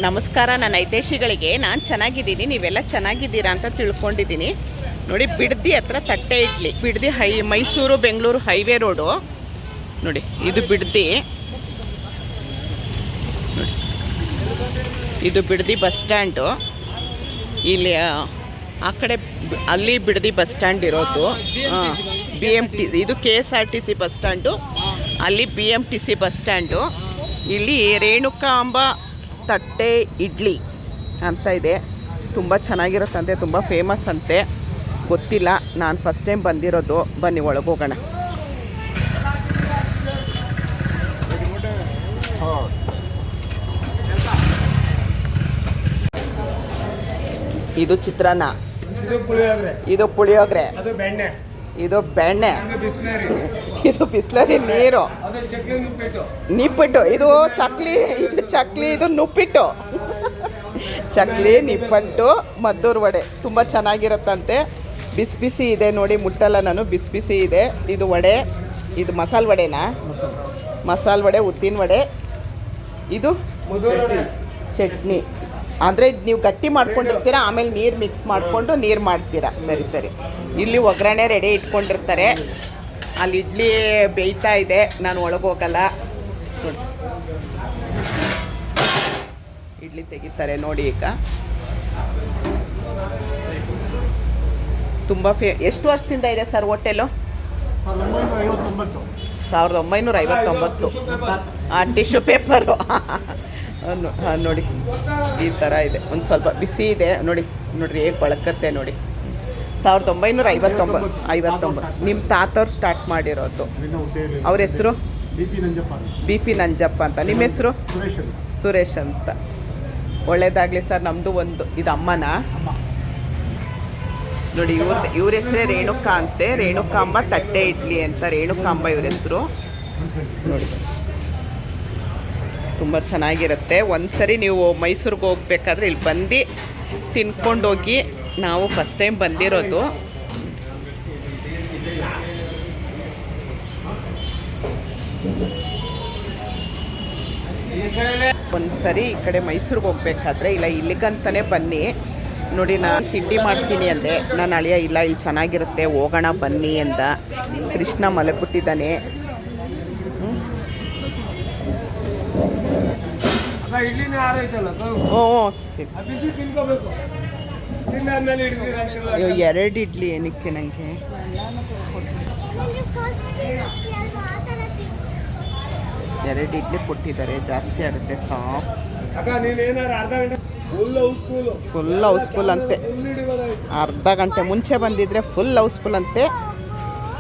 ನಮಸ್ಕಾರ. ನನ್ನ ಹಿತೈಷಿಗಳಿಗೆ ನಾನು ಚೆನ್ನಾಗಿದ್ದೀನಿ, ನೀವೆಲ್ಲ ಚೆನ್ನಾಗಿದ್ದೀರಾ ಅಂತ ತಿಳ್ಕೊಂಡಿದ್ದೀನಿ. ನೋಡಿ, ಬಿಡದಿ ಹತ್ರ ತಟ್ಟೆ ಇಡ್ಲಿ. ಬಿಡದಿ ಮೈಸೂರು ಬೆಂಗಳೂರು ಹೈವೇ ರೋಡು ನೋಡಿ, ಇದು ಬಿಡದಿ. ನೋಡಿ, ಇದು ಬಿಡದಿ ಬಸ್ ಸ್ಟ್ಯಾಂಡು. ಇಲ್ಲಿ ಆ ಕಡೆ ಅಲ್ಲಿ ಬಿಡದಿ ಬಸ್ ಸ್ಟ್ಯಾಂಡ್ ಇರೋದು. BMT, ಇದು KSRTC ಬಸ್ ಸ್ಟ್ಯಾಂಡು, ಅಲ್ಲಿ BMTC ಬಸ್ ಸ್ಟ್ಯಾಂಡು. ಇಲ್ಲಿ ರೇಣುಕಾಂಬ ತಟ್ಟೆ ಇಡ್ಲಿ ಅಂತ ಇದೆ. ತುಂಬ ಚೆನ್ನಾಗಿರುತ್ತಂತೆ, ತುಂಬ ಫೇಮಸ್ ಅಂತೆ. ಗೊತ್ತಿಲ್ಲ, ನಾನು ಫಸ್ಟ್ ಟೈಮ್ ಬಂದಿರೋದು. ಬನ್ನಿ ಒಳಗೋಗೋಣ. ಇದು ಚಿತ್ರಾನ್ನ, ಇದು ಪುಳಿಯೋಗರೆ, ಇದು ಬೆಣ್ಣೆ, ಇದು ಬಿಸ್ಲರಿ ನೀರು, ನಿಪ್ಪಿಟ್ಟು, ಇದು ಚಕ್ಲಿ, ಇದು ಚಕ್ಲಿ, ಇದು ನುಪ್ಪಿಟ್ಟು. ಚಕ್ಲಿ, ನಿಪ್ಪಟ್ಟು, ಮದ್ದೂರು ವಡೆ ತುಂಬ ಚೆನ್ನಾಗಿರುತ್ತಂತೆ. ಬಿಸಿ ಬಿಸಿ ಇದೆ ನೋಡಿ, ಮುಟ್ಟಲ್ಲ ನಾನು, ಬಿಸಿ ಬಿಸಿ ಇದೆ. ಇದು ವಡೆ, ಇದು ಮಸಾಲೆ ವಡೆನಾ? ಮಸಾಲೆ ವಡೆ, ಉದ್ದಿನ ವಡೆ. ಇದು ಚಟ್ನಿ. ಅಂದರೆ ನೀವು ಗಟ್ಟಿ ಮಾಡ್ಕೊಂಡಿರ್ತೀರ, ಆಮೇಲೆ ನೀರು ಮಿಕ್ಸ್ ಮಾಡಿಕೊಂಡು ನೀರು ಮಾಡ್ತೀರಾ. ಸರಿ ಸರಿ. ಇಲ್ಲಿ ಒಗ್ಗರಣೆ ರೆಡಿ ಇಟ್ಕೊಂಡಿರ್ತಾರೆ. ಅಲ್ಲಿ ಇಡ್ಲಿ ಬೇಯ್ತಾ ಇದೆ, ನಾನು ಒಳಗೋಗಲ್ಲ. ನೋಡಿ, ಇಡ್ಲಿ ತೆಗಿತಾರೆ ನೋಡಿ. ಈಗ ತುಂಬ ಎಷ್ಟು ವರ್ಷದಿಂದ ಇದೆ ಸರ್ ಹೋಟೆಲು? 1959. ಟಿಶ್ಯೂ ಪೇಪರು ನೋಡಿ, ಈ ಥರ ಇದೆ. ಒಂದು ಸ್ವಲ್ಪ ಬಿಸಿ ಇದೆ ನೋಡಿ. ನೋಡಿರಿ ಹೇಗೆ ಬಳಕತ್ತೆ ನೋಡಿ. 1959. ನಿಮ್ಮ ತಾತವ್ರು ಸ್ಟಾರ್ಟ್ ಮಾಡಿರೋದು. ಅವ್ರ ಹೆಸರು BP ನಂಜಪ್ಪ ಅಂತ. ನಿಮ್ಮ ಹೆಸರು? ಸುರೇಶ್ ಅಂತ. ಒಳ್ಳೇದಾಗಲಿ ಸರ್. ನಮ್ಮದು ಒಂದು ಇದು ಅಮ್ಮನ ನೋಡಿ. ಇವ್ರ ಹೆಸರೇ ರೇಣುಕಾ ಅಂತೆ. ರೇಣುಕಾಂಬ ತಟ್ಟೆ ಇಡ್ಲಿ ಅಂತ. ರೇಣುಕಾಂಬ ಇವ್ರ ಹೆಸರು ನೋಡಿ. ತುಂಬ ಚೆನ್ನಾಗಿರುತ್ತೆ. ಒಂದು ಸರಿ ನೀವು ಮೈಸೂರಿಗೆ ಹೋಗ್ಬೇಕಾದ್ರೆ ಇಲ್ಲಿ ಬಂದು ತಿನ್ಕೊಂಡೋಗಿ. ನಾವು ಫಸ್ಟ್ ಟೈಮ್ ಬಂದಿರೋದು. ಒಂದು ಸರಿ ಈ ಕಡೆ ಮೈಸೂರಿಗೆ ಹೋಗ್ಬೇಕಾದ್ರೆ ಇಲ್ಲ ಇಲ್ಲಿಗಂತಲೇ ಬನ್ನಿ ನೋಡಿ. ನಾನು ತಿಂಡಿ ಮಾಡ್ತೀನಿ ಅಂದೆ. ನಾನು ಅಳಿಯ ಇಲ್ಲ, ಇಲ್ಲಿ ಚೆನ್ನಾಗಿರುತ್ತೆ, ಹೋಗೋಣ ಬನ್ನಿ ಅಂದ. ಕೃಷ್ಣ ಮಲಗ್ಬಿಟ್ಟಿದ್ದಾನೆ. ಎರಡು ಇಡ್ಲಿ ಏನಕ್ಕೆ ನನಗೆ? ಎರಡು ಇಡ್ಲಿ ಕೊಟ್ಟಿದ್ದಾರೆ, ಜಾಸ್ತಿ ಆಗುತ್ತೆ. ಫುಲ್ ಹೌಸ್ಫುಲ್ ಅಂತೆ. ಅರ್ಧ ಗಂಟೆ ಮುಂಚೆ ಬಂದಿದ್ರೆ ಫುಲ್ ಹೌಸ್ಫುಲ್ ಅಂತೆ.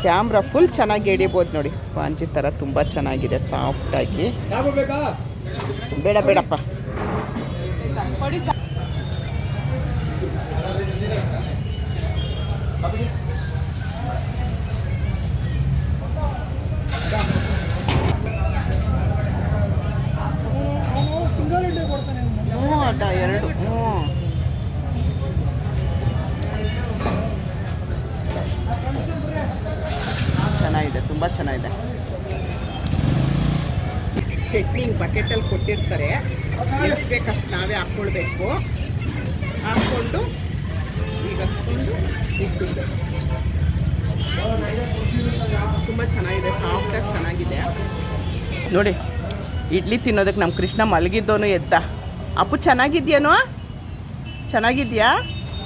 ಕ್ಯಾಮ್ರಾ ಫುಲ್ ಚೆನ್ನಾಗಿ ಹಿಡಿಬೋದು ನೋಡಿ. ಸ್ಪಾಂಜಿ ಥರ ತುಂಬ ಚೆನ್ನಾಗಿದೆ, ಸಾಫ್ಟಾಗಿ. ಬೇಡ ಬೇಡಪ್ಪ. ಎರಡು ಚೆನ್ನಾಗಿದೆ, ತುಂಬ ಚೆನ್ನಾಗಿದೆ. ಚಟ್ನಿ ಬಕೆಟಲ್ಲಿ ಕೊಟ್ಟಿರ್ತಾರೆ. ಎಷ್ಟು ಬೇಕಷ್ಟು ನಾವೇ ಹಾಕ್ಕೊಳ್ಬೇಕು. ಹಾಕ್ಕೊಂಡು ಈಗ ಹಾಕ್ಕೊಂಡು ಇಟ್ಬಿಟ್ಟು ತುಂಬ ಚೆನ್ನಾಗಿದೆ, ಸಾಫ್ಟಾಗಿ ಚೆನ್ನಾಗಿದೆ ನೋಡಿ. ಇಡ್ಲಿ ತಿನ್ನೋದಕ್ಕೆ ನಮ್ಮ ಕೃಷ್ಣ ಮಲಗಿದ್ದೋನು ಎದ್ದ. ಅಪ್ಪು ಚೆನ್ನಾಗಿದ್ಯೇನೋ? ಚೆನ್ನಾಗಿದ್ಯಾ?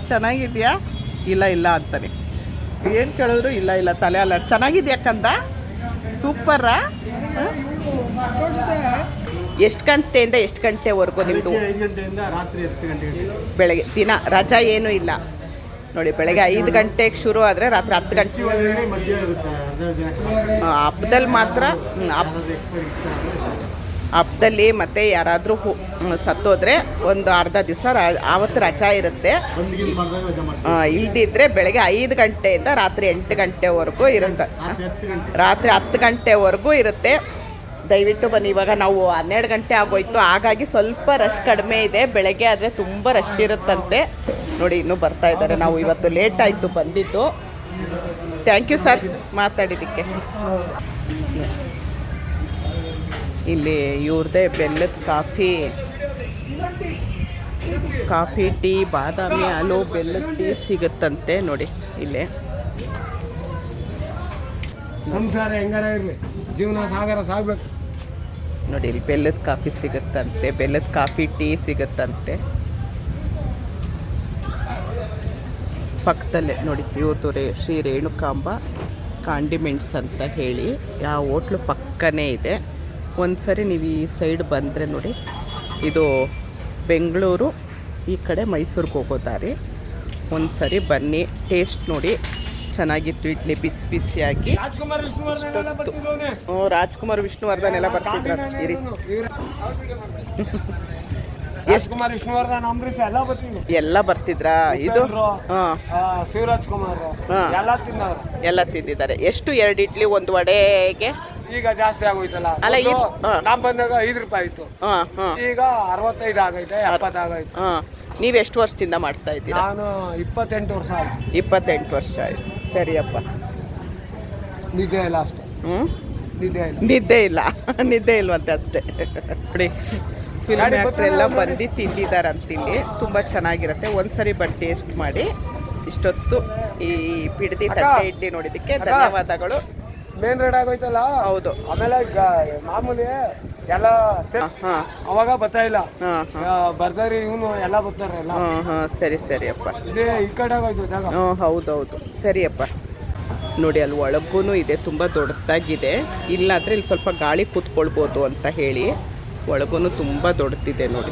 ಚೆನ್ನಾಗಿದ್ಯಾ? ಇಲ್ಲ ಇಲ್ಲ ಅಂತಾನೆ. ಏನು ಕೇಳಿದ್ರು ಇಲ್ಲ ಇಲ್ಲ, ತಲೆ ಅಲ್ಲ. ಚೆನ್ನಾಗಿದ್ಯಾಕಂದ? ಸೂಪರಾ? ಎಷ್ಟು ಗಂಟೆಯಿಂದ ಎಷ್ಟು ಗಂಟೆವರೆಗೂ ನಿಮ್ಮದು? 5 ಗಂಟೆಯಿಂದ ರಾತ್ರಿ 10 ಗಂಟೆಗೆ. ಬೆಳಗ್ಗೆ ದಿನ ರಜಾ ಏನೂ ಇಲ್ಲ ನೋಡಿ. ಬೆಳಗ್ಗೆ 5 ಗಂಟೆಗೆ ಶುರು ಆದರೆ ರಾತ್ರಿ 10 ಗಂಟೆ. ಹಬ್ಬದಲ್ಲಿ ಮಾತ್ರ, ಹಬ್ಬದಲ್ಲಿ ಮತ್ತು ಯಾರಾದರೂ ಸತ್ತೋದ್ರೆ ಒಂದು ಅರ್ಧ ದಿವಸ ಆವತ್ತು ರಜಾ ಇರುತ್ತೆ. ಇಲ್ದಿದ್ರೆ ಬೆಳಗ್ಗೆ 5 ಗಂಟೆಯಿಂದ ರಾತ್ರಿ 8 ಗಂಟೆವರೆಗೂ ಇರುತ್ತೆ. ರಾತ್ರಿ 10 ಗಂಟೆವರೆಗೂ ಇರುತ್ತೆ. ದಯವಿಟ್ಟು ಬನ್ನಿ. ಇವಾಗ ನಾವು 12 ಗಂಟೆ ಆಗೋಯ್ತು, ಹಾಗಾಗಿ ಸ್ವಲ್ಪ ರಶ್ ಕಡಿಮೆ ಇದೆ. ಬೆಳಗ್ಗೆ ಆದರೆ ತುಂಬ ರಶ್ ಇರುತ್ತಂತೆ ನೋಡಿ. ಇನ್ನೂ ಬರ್ತಾ ಇದ್ದಾರೆ. ನಾವು ಇವತ್ತು ಲೇಟ್ ಆಯಿತು ಬಂದಿದ್ದು. ಥ್ಯಾಂಕ್ ಯು ಸರ್ ಮಾತಾಡಿದ್ದಕ್ಕೆ. ಇಲ್ಲಿ ಇವ್ರದ್ದೇ ಬೆಲ್ಲದ ಕಾಫಿ ಕಾಫಿ ಟೀ ಬಾದಾಮಿ ಹಾಲು ಬೆಲ್ಲದ ಟೀ ಸಿಗುತ್ತಂತೆ ನೋಡಿ ಇಲ್ಲೇ. ಸಂಸಾರ ಹೆಂಗಾರ ಇರಲಿ, ಜೀವನ ಸಾಗರ ಸಾಗಬೇಕು ನೋಡಿ ಇಲ್ಲಿ ಬೆಲ್ಲದ ಕಾಫಿ ಸಿಗುತ್ತಂತೆ, ಬೆಲ್ಲದ ಕಾಫಿ ಟೀ ಸಿಗುತ್ತಂತೆ. ಪಕ್ಕದಲ್ಲೇ ನೋಡಿ ಇವ್ರದ್ದು ಶ್ರೀ ರೇಣುಕಾಂಬ ಕಾಂಡಿಮೆಂಟ್ಸ್ ಅಂತ ಹೇಳಿ ಯಾವ ಹೋಟ್ಲು ಪಕ್ಕನೇ ಇದೆ. ಒಂದು ಸರಿ ನೀವು ಈ ಸೈಡ್ ಬಂದರೆ ನೋಡಿ, ಇದು ಬೆಂಗಳೂರು ಈ ಕಡೆ ಮೈಸೂರಿಗೆ ಹೋಗೋ ದಾರಿ. ಒಂದು ಸರಿ ಬನ್ನಿ, ಟೇಸ್ಟ್ ನೋಡಿ, ಚೆನ್ನಾಗಿತ್ತು. ಇಡ್ಲಿ ಬಿಸಿ ಬಿಸಿಯಾಗಿ. ರಾಜ್ಕುಮಾರ್ ವಿಷ್ಣುವರ್ಧನ್ ಎಲ್ಲ ಬರ್ತಿದ್ರು. ರಾಜ್ಕುಮಾರ್ ವಿಷ್ಣುವರ್ಧನ್ ಅಂಬರೀಷ್ ಎಲ್ಲ ಬರ್ತೀನಿ, ಎಲ್ಲ ಬರ್ತಿದ್ರಾ? ಇದು ಶಿವರಾಜ್ ಕುಮಾರ್ ಎಲ್ಲ ತಿಂದವ್ರು, ಎಲ್ಲ ತಿಂದಿದ್ದಾರೆ. ಎಷ್ಟು 2 ಇಡ್ಲಿ 1 ವಡೆಗೆ? ಈಗ ಜಾಸ್ತಿ ಆಗೋಯ್ತಲ್ಲ. ಅಲ್ಲ, ನಾನ್ ಬಂದಾಗ 5 ರೂಪಾಯಿ ಇತ್ತು, ಈಗ 65 ಆಗೈತೆ, 70 ಆಗೈತೆ. ನೀವು ಎಷ್ಟು ವರ್ಷದಿಂದ ಮಾಡ್ತಾ ಇದ್ದೀರಾ? ನಾನು 28 ವರ್ಷ ಆಯ್ತು. 28 ವರ್ಷ ಆಯ್ತು. ಸರಿಯಪ್ಪ. ನಿದ್ದೆ ಇಲ್ಲ ಅಷ್ಟೇ. ನಿದ್ದೆ ಇಲ್ಲ ನಿದ್ದೆ ಇಲ್ವಂತೆ ಅಷ್ಟೇ. ನೋಡಿ ಫಿಲ್ಮ್ ಆ್ಯಕ್ಟ್ರ್ ಎಲ್ಲ ಬಂದು ತಿಂದಿದ್ದಾರಂತಿಲ್ಲಿ. ತುಂಬ ಚೆನ್ನಾಗಿರುತ್ತೆ. ಒಂದ್ಸರಿ ಬಂದು ಟೇಸ್ಟ್ ಮಾಡಿ. ಇಷ್ಟೊತ್ತು ಈ ಪಿಡ್ದಿ ತಟ್ಟೆ ಇಡ್ಲಿ ನೋಡಿದ್ದಕ್ಕೆ ಧನ್ಯವಾದಗಳು. ಮೇನ್ ರೋಡ್ ಆಗೋಯ್ತಲ್ಲ. ಹೌದು. ಆಮೇಲೆ ಮಾಮೂಲಿ ಎಲ್ಲ ಅವಾಗ ಬರ್ತಾ ಇಲ್ಲ, ಬರ್ದಾರಿ ಇವನು ಎಲ್ಲ ಬರ್ತಾರೆ ಎಲ್ಲ. ಸರಿ ಸರಿಯಪ್ಪ. ಇದೇ ಈ ಕಡೆ ಆಗೋಯ್ತು ಜಾಗ. ಹೌದೌದು. ಸರಿಯಪ್ಪ. ನೋಡಿ ಅಲ್ಲಿ ಒಳಗೂ ಇದೆ, ತುಂಬ ದೊಡ್ಡದಾಗಿದೆ. ಇಲ್ಲಾಂದರೆ ಇಲ್ಲಿ ಸ್ವಲ್ಪ ಗಾಳಿ ಕೂತ್ಕೊಳ್ಬೋದು ಅಂತ ಹೇಳಿ ಒಳಗೂ ತುಂಬ ದೊಡ್ಡದಿದೆ ನೋಡಿ.